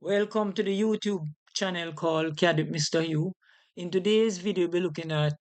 Welcome to the YouTube channel called CAD with Mr. Hugh. In today's video, we'll be looking at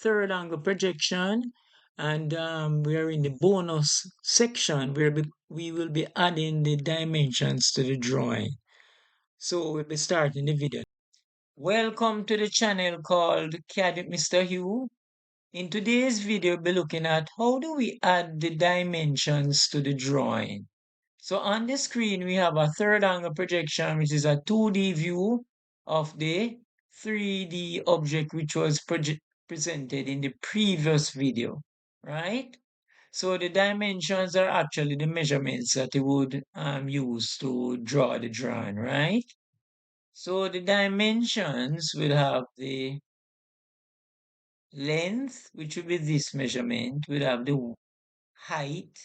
third angle projection, and we are in the bonus section where we will be adding the dimensions to the drawing. So we'll be starting the video. Welcome to the channel called CAD with Mr. Hugh. In today's video, we'll be looking at how do we add the dimensions to the drawing. So on the screen, we have a third angle projection, which is a 2D view of the 3D object, which was presented in the previous video, right? So the dimensions are actually the measurements that you would use to draw the drawing, right? So the dimensions will have the length, which will be this measurement, will have the height,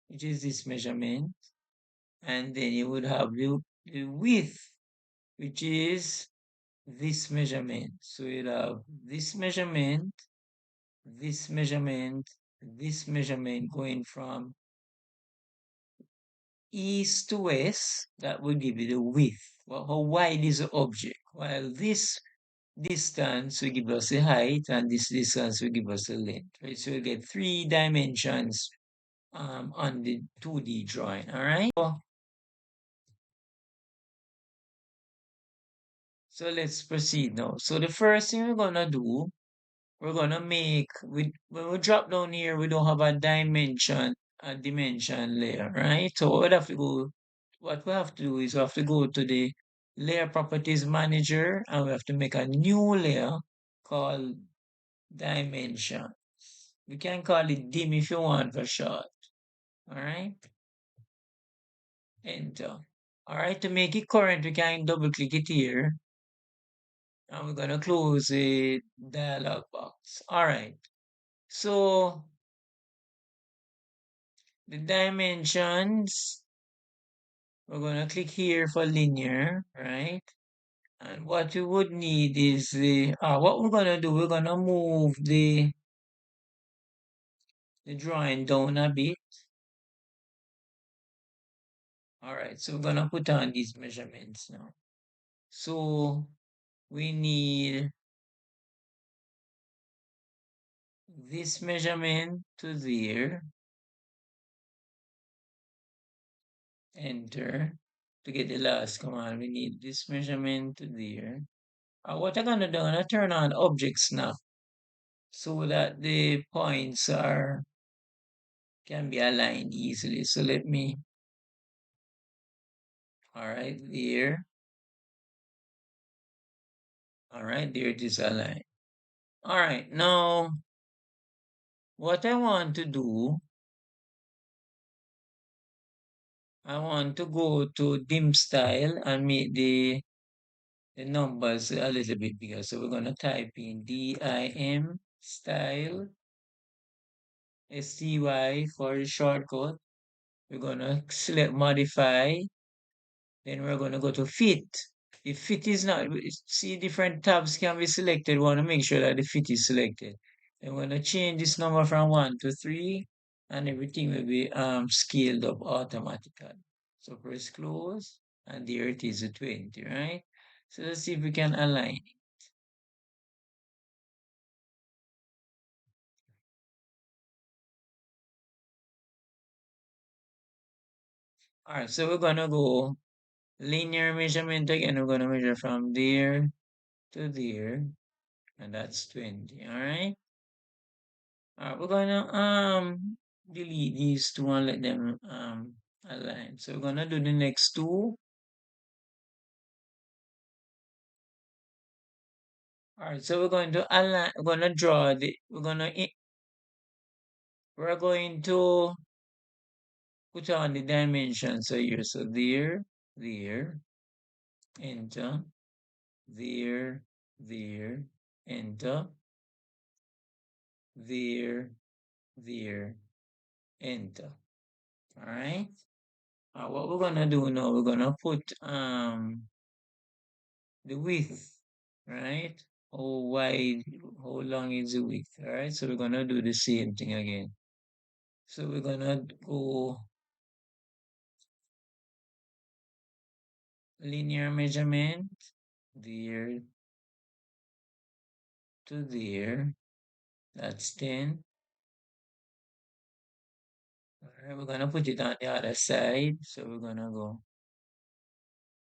which is this measurement, and then you would have the width, which is this measurement. So you'd have this measurement, this measurement, this measurement going from east to west. That would give you the width. Well, how wide is the object? While this distance will give us the height, and this distance will give us the length. Right? So you get 3 dimensions on the 2D drawing. All right. So let's proceed now. So the first thing we're gonna do, we're gonna make when we drop down here, we don't have a dimension layer, right? So what we have to do is we have to go to the layer properties manager, and we have to make a new layer called dimension. We can call it dim if you want for short. All right. Enter. All right. To make it current, we can double click it here. And we're gonna close the dialog box. All right. So the dimensions, we're gonna click here for linear, right? And what you would need is what we're gonna do, we're gonna move the drawing down a bit. All right, so we're gonna put on these measurements now. So we need this measurement to there. Enter. To get the last command, we need this measurement to there. What I'm gonna do, I'm gonna turn on object snap so that the points can be aligned easily. So let me, all right, there. All right, there it is aligned. All right, now what I want to do, I want to go to dim style and make the numbers a little bit bigger. So we're gonna type in DIM style STY for the shortcut. We're gonna select modify. Then we're gonna go to fit. If fit is not, see different tabs can be selected. We want to make sure that the fit is selected. Then we're gonna change this number from 1 to 3, and everything will be scaled up automatically. So press close, and there it is, a 20, right? So let's see if we can align it. All right, so we're gonna go linear measurement again. We're gonna measure from there to there, and that's 20. All right. We're gonna delete these two and let them align. So we're gonna do the next two. All right, so we're going to align. We're gonna draw we're going to put on the dimensions. So here, so there, enter, there, enter, there, enter. All right. What we're gonna do now, we're gonna put the width, right? How wide, how long is the width, all right? So we're gonna do the same thing again. So we're gonna go linear measurement, there to there, that's 10. All right, we're gonna put it on the other side. So we're gonna go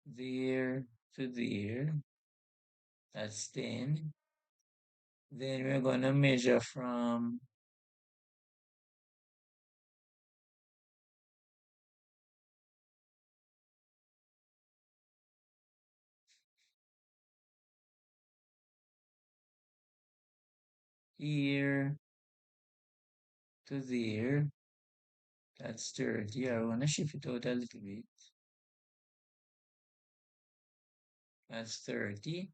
there to there, that's 10. Then we're gonna measure from here to there, that's 30. I wanna shift it out a little bit. That's 30.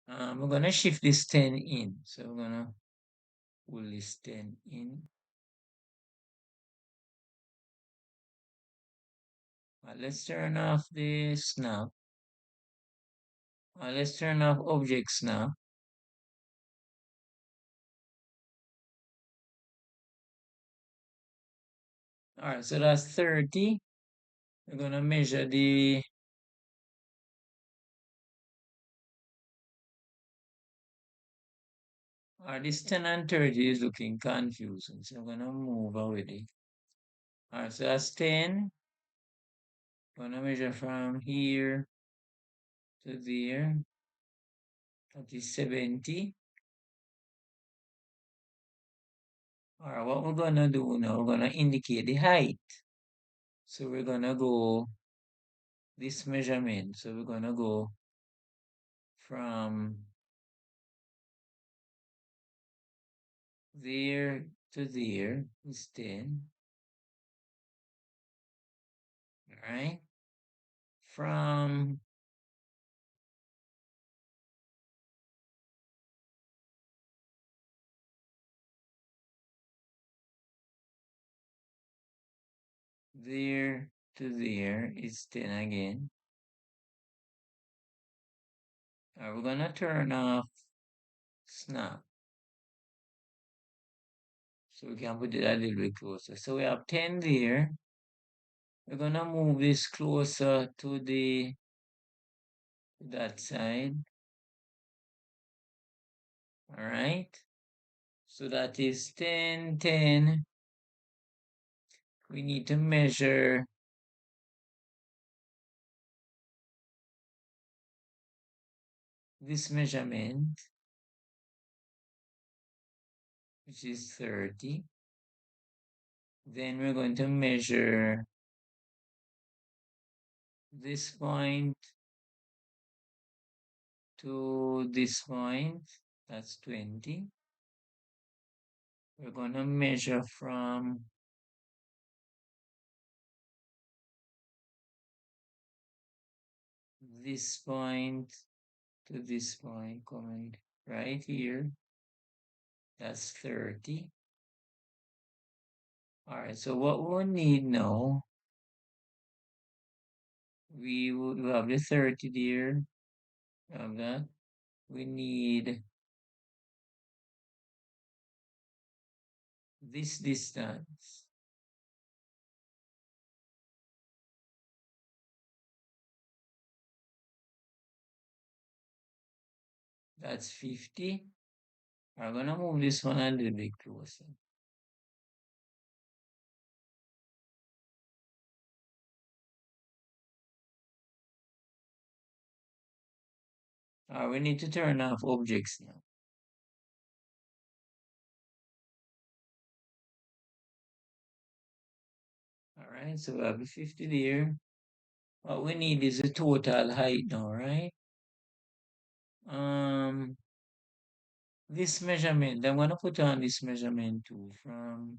We're gonna shift this 10 in. So we're gonna pull this 10 in. Let's turn off the snap. Let's turn off object snap. All right, so that's 30. We're gonna measure the this 10 and 30 is looking confusing, so I'm gonna move already. All right, so that's 10. Gonna measure from here to there. That is 70. All right, what we're gonna do now, we're gonna indicate the height. So we're gonna go this measurement. So we're gonna go from there to there is 10. All right. From there to there is 10 again. We're gonna turn off snap. So we can put it a little bit closer. So we have 10 there. We're gonna move this closer to that side. All right. So that is 10, 10. We need to measure this measurement, which is 30. Then we're going to measure this point to this point. That's 20. We're going to measure from this point to this point, coming right here. That's 30. All right, so what we'll need now, we would have the 30 there, have that. We need this distance. That's 50. I'm gonna move this one a little bit closer. We need to turn off objects now. All right, so we have the 50 there. What we need is the total height now, right? This measurement, I'm gonna put on this measurement too from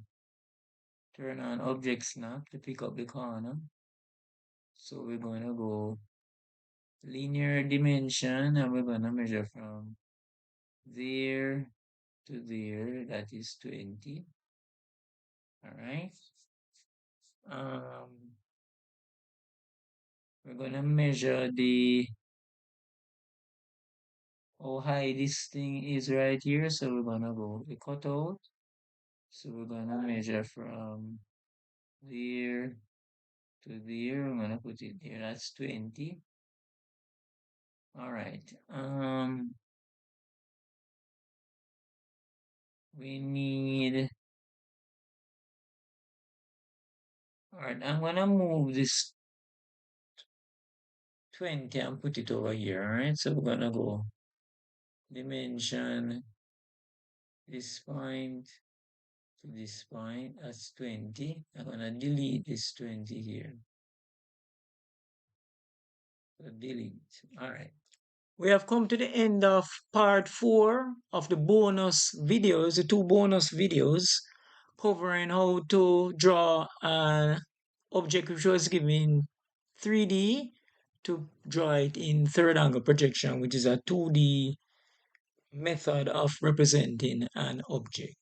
turn on object snap to pick up the corner. So we're gonna go linear dimension and we're gonna measure from there to there, that is 20. All right. We're gonna measure the how high this thing is right here. So we're gonna go the cutout. So we're gonna measure from there to there. I'm gonna put it there. That's 20. All right. We need. All right. I'm gonna move this 20 and put it over here. All right. So we're gonna go dimension this point to this point. That's 20. I'm gonna delete this 20 here. So delete. All right. We have come to the end of part 4 of the bonus videos, the 2 bonus videos covering how to draw an object which was given 3D to draw it in third angle projection, which is a 2D method of representing an object.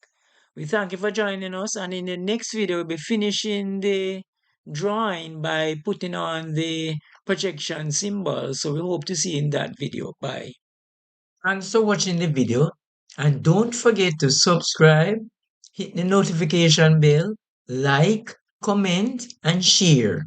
We thank you for joining us, and in the next video, we'll be finishing the drawing by putting on the projection symbol. So we hope to see you in that video. Bye. Thanks for watching the video, and don't forget to subscribe, hit the notification bell, like, comment, and share.